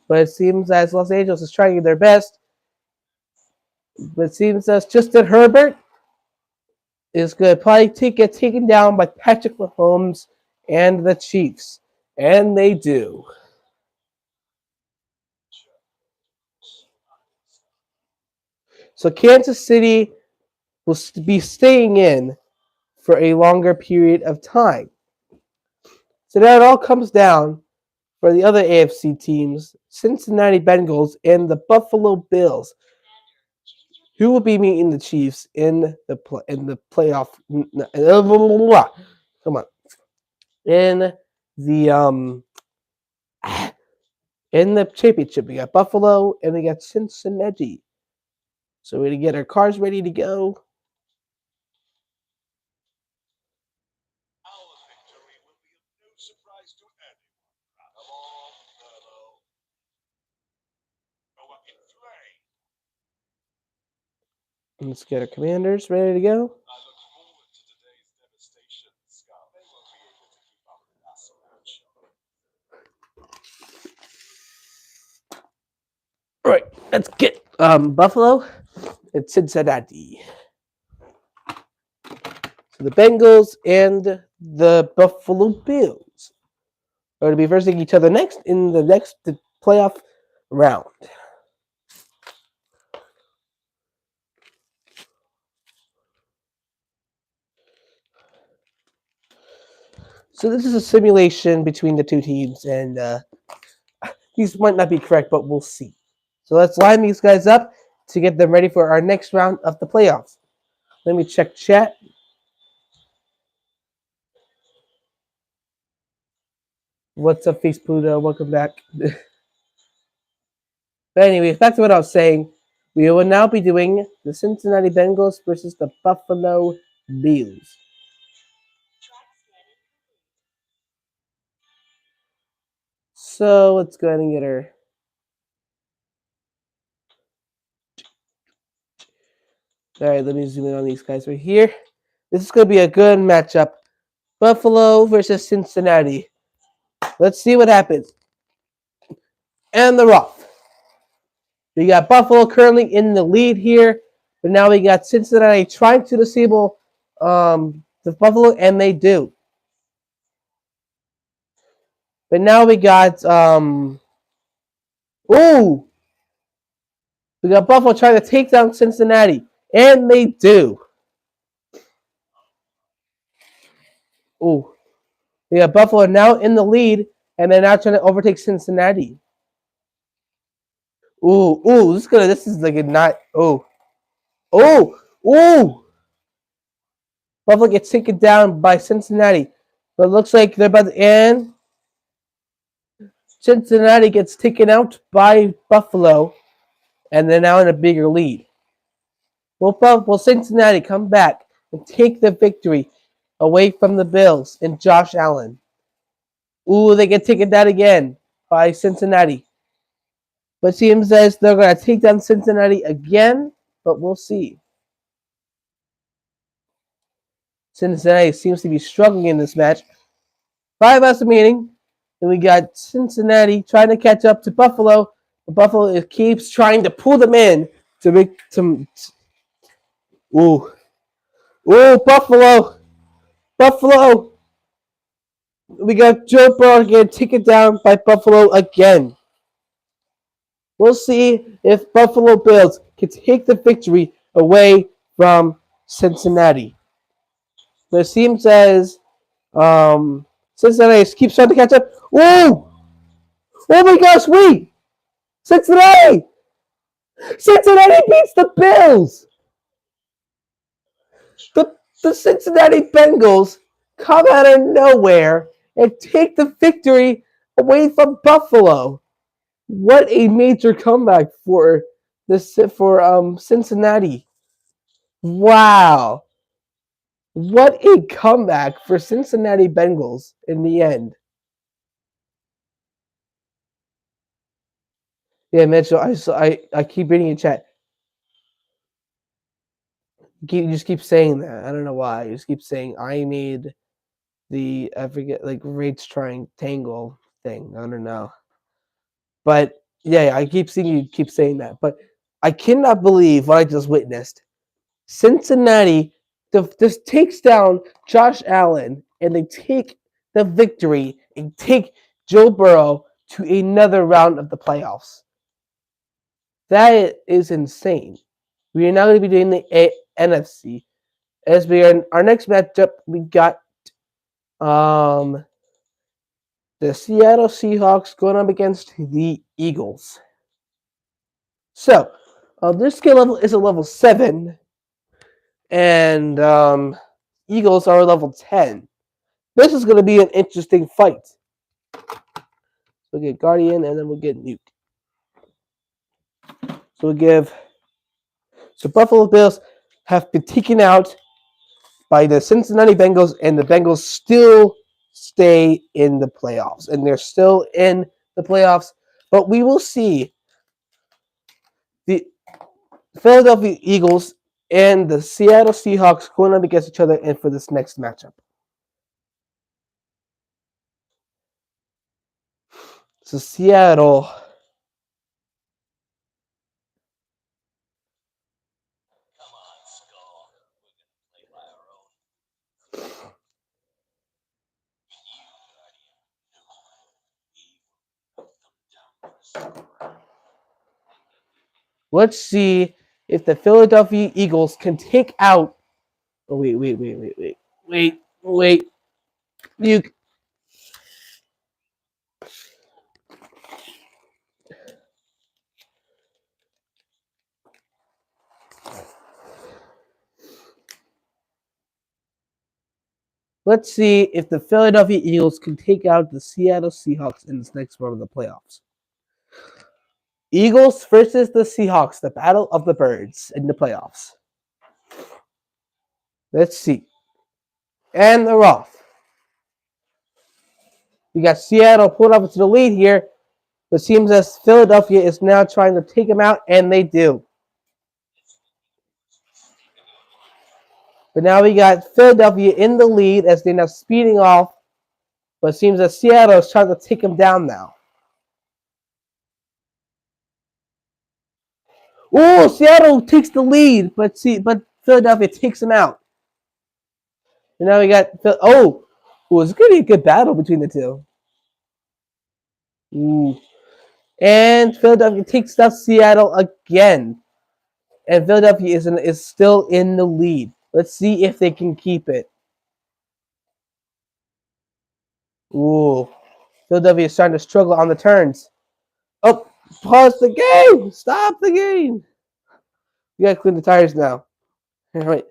but it seems as Los Angeles is trying their best. But it seems as Justin Herbert is going to probably get taken down by Patrick Mahomes and the Chiefs, and they do. So Kansas City will be staying in for a longer period of time. So now it all comes down for the other AFC teams, Cincinnati Bengals and the Buffalo Bills, who will be meeting the Chiefs in the playoff. Come on, in the in the championship. We got Buffalo and we got Cincinnati. So we're gonna get our cars ready to go. Let's get our commanders ready to go. All right, let's get Buffalo and Cincinnati. So the Bengals and the Buffalo Bills are going to be versing each other next in the next playoff round. So this is a simulation between the two teams, and these might not be correct, but we'll see. So let's line these guys up to get them ready for our next round of the playoffs. Let me check chat. What's up, Face Pluto? Welcome back. But anyway, back to what I was saying. We will now be doing the Cincinnati Bengals versus the Buffalo Bills. So let's go ahead and get her. All right, let me zoom in on these guys right here. This is going to be a good matchup. Buffalo versus Cincinnati. Let's see what happens. And the rough. We got Buffalo currently in the lead here, but now we got Cincinnati trying to disable the Buffalo, and they do. But now we got we got Buffalo trying to take down Cincinnati, and they do. Ooh, we got Buffalo now in the lead, and they're now trying to overtake Cincinnati. This is like a not. Ooh. Buffalo gets taken down by Cincinnati, but it looks like they're about to end. Cincinnati gets taken out by Buffalo, and they're now in a bigger lead. Will Cincinnati come back and take the victory away from the Bills and Josh Allen? Ooh, they get taken down again by Cincinnati. But it seems as they're going to take down Cincinnati again, but we'll see. Cincinnati seems to be struggling in this match. 5 us a meeting, and we got Cincinnati trying to catch up to Buffalo. But Buffalo keeps trying to pull them in to make some. Ooh, Buffalo! We got Joe Burrow getting taken down by Buffalo again. We'll see if Buffalo Bills can take the victory away from Cincinnati. But it seems as Cincinnati keeps trying to catch up. Oh my gosh, wait! Cincinnati beats the Bills! The Cincinnati Bengals come out of nowhere and take the victory away from Buffalo. What a major comeback for Cincinnati. Wow. What a comeback for Cincinnati Bengals in the end. Yeah, Mitchell, I keep reading in chat. You just keep saying that. I don't know why. You just keep saying I made I forget, like Rage Triangle thing. I don't know. But yeah, I keep seeing you keep saying that. But I cannot believe what I just witnessed. Cincinnati just takes down Josh Allen and they take the victory and take Joe Burrow to another round of the playoffs. That is insane. We are now going to be doing the NFC. As we are in our next matchup, we got um, the Seattle Seahawks going up against the Eagles. So, this skill level is a level 7, and Eagles are a level 10. This is going to be an interesting fight. We'll get Guardian, and then we'll get Nuke. So Buffalo Bills have been taken out by the Cincinnati Bengals, and the Bengals still stay in the playoffs, and they're still in the playoffs. But we will see the Philadelphia Eagles and the Seattle Seahawks going up against each other and for this next matchup. So Seattle. Let's see if the Philadelphia Eagles can take out. Oh, wait. You. Let's see if the Philadelphia Eagles can take out the Seattle Seahawks in this next round of the playoffs. Eagles versus the Seahawks, the battle of the birds in the playoffs. Let's see. And they're off. We got Seattle pulled up to the lead here, but it seems as Philadelphia is now trying to take them out, and they do. But now we got Philadelphia in the lead as they're now speeding off, but it seems that Seattle is trying to take them down now. Oh, Seattle takes the lead, but Philadelphia takes them out. And now we got it's going to be a good battle between the two. Ooh. And Philadelphia takes down Seattle again. And Philadelphia is still in the lead. Let's see if they can keep it. Ooh. Philadelphia is starting to struggle on the turns. Oh, pause the game. Stop the game. We got to clean the tires now. All right.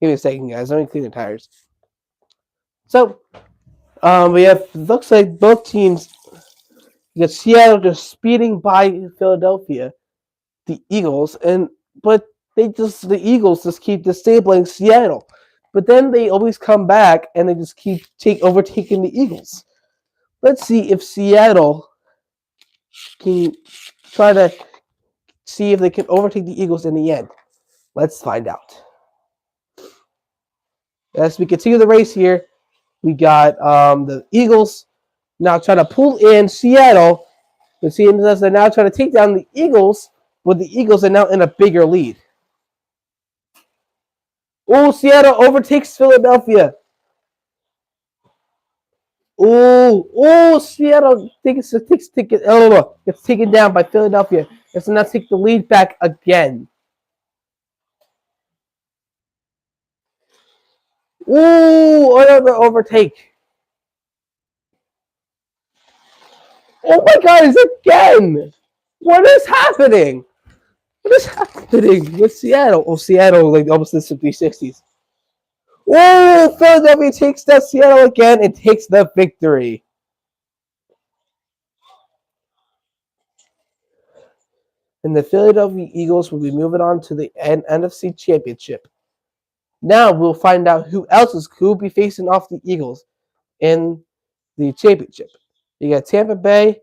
Give me a second, guys. Let me clean the tires. So, looks like both teams, you got Seattle just speeding by Philadelphia, the Eagles, but the Eagles just keep disabling Seattle. But then they always come back and they just keep overtaking the Eagles. Let's see if Seattle can try to see if they can overtake the Eagles in the end. Let's find out. As we continue the race here, we got the Eagles now trying to pull in Seattle. It seems as they're now trying to take down the Eagles, but the Eagles are now in a bigger lead. Oh, Seattle overtakes Philadelphia. Seattle gets taken down by Philadelphia. It's now take the lead back again. Another overtake. Oh my God, it's again. What is happening? What is happening with Seattle? Oh, Seattle, like almost in the 360s. Philadelphia takes down Seattle again and takes the victory. And the Philadelphia Eagles will be moving on to the NFC Championship. Now we'll find out who will be facing off the Eagles in the championship. You got Tampa Bay,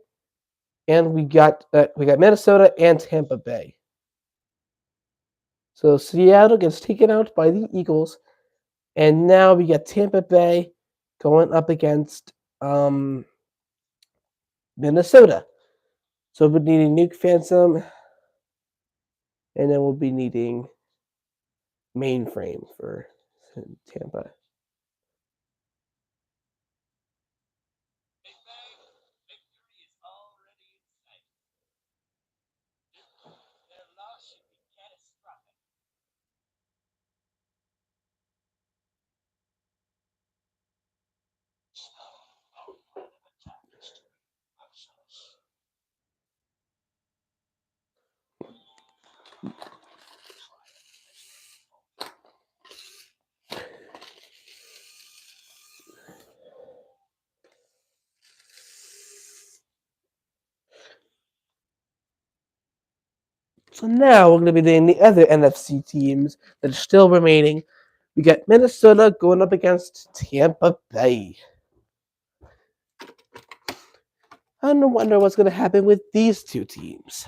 and we got Minnesota and Tampa Bay. So Seattle gets taken out by the Eagles, and now we got Tampa Bay going up against Minnesota. So we'll be needing Nuke Phantom, and then we'll be needing Mainframe for Tampa. So now we're going to be doing the other NFC teams that are still remaining. We got Minnesota going up against Tampa Bay. I wonder what's going to happen with these two teams.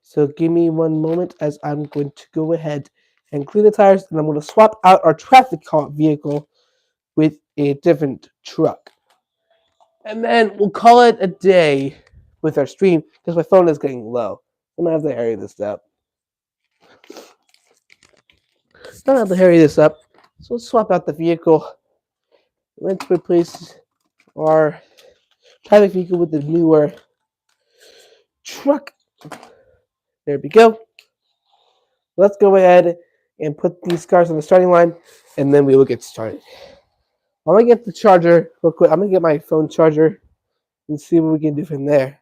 So give me one moment as I'm going to go ahead and clean the tires, and I'm going to swap out our traffic vehicle with a different truck. And then we'll call it a day with our stream because my phone is getting low. I'm going to have to hurry this up. So let's swap out the vehicle. Let's replace our traffic vehicle with the newer truck. There we go. Let's go ahead and put these cars on the starting line, and then we will get started. I'm going to get the charger real quick. I'm going to get my phone charger and see what we can do from there.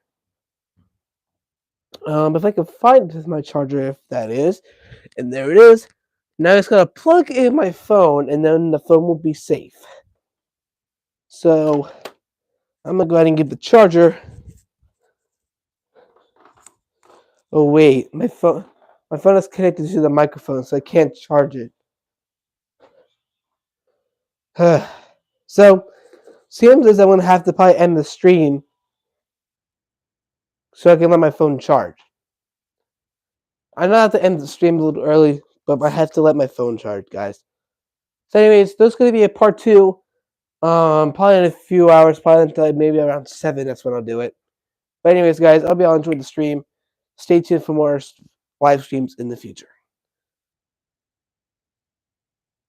If I can find my charger, if that is, and there it is. Now I just gotta plug in my phone, and then the phone will be safe. So I'm gonna go ahead and get the charger. Oh wait, my phone is connected to the microphone, so I can't charge it. So seems as I'm gonna have to probably end the stream so I can let my phone charge. I know I have to end the stream a little early, but I have to let my phone charge, guys. So anyways, there's gonna be a part 2. Probably in a few hours, probably until maybe around 7. That's when I'll do it. But anyways, guys, I hope y'all enjoyed the stream. Stay tuned for more live streams in the future.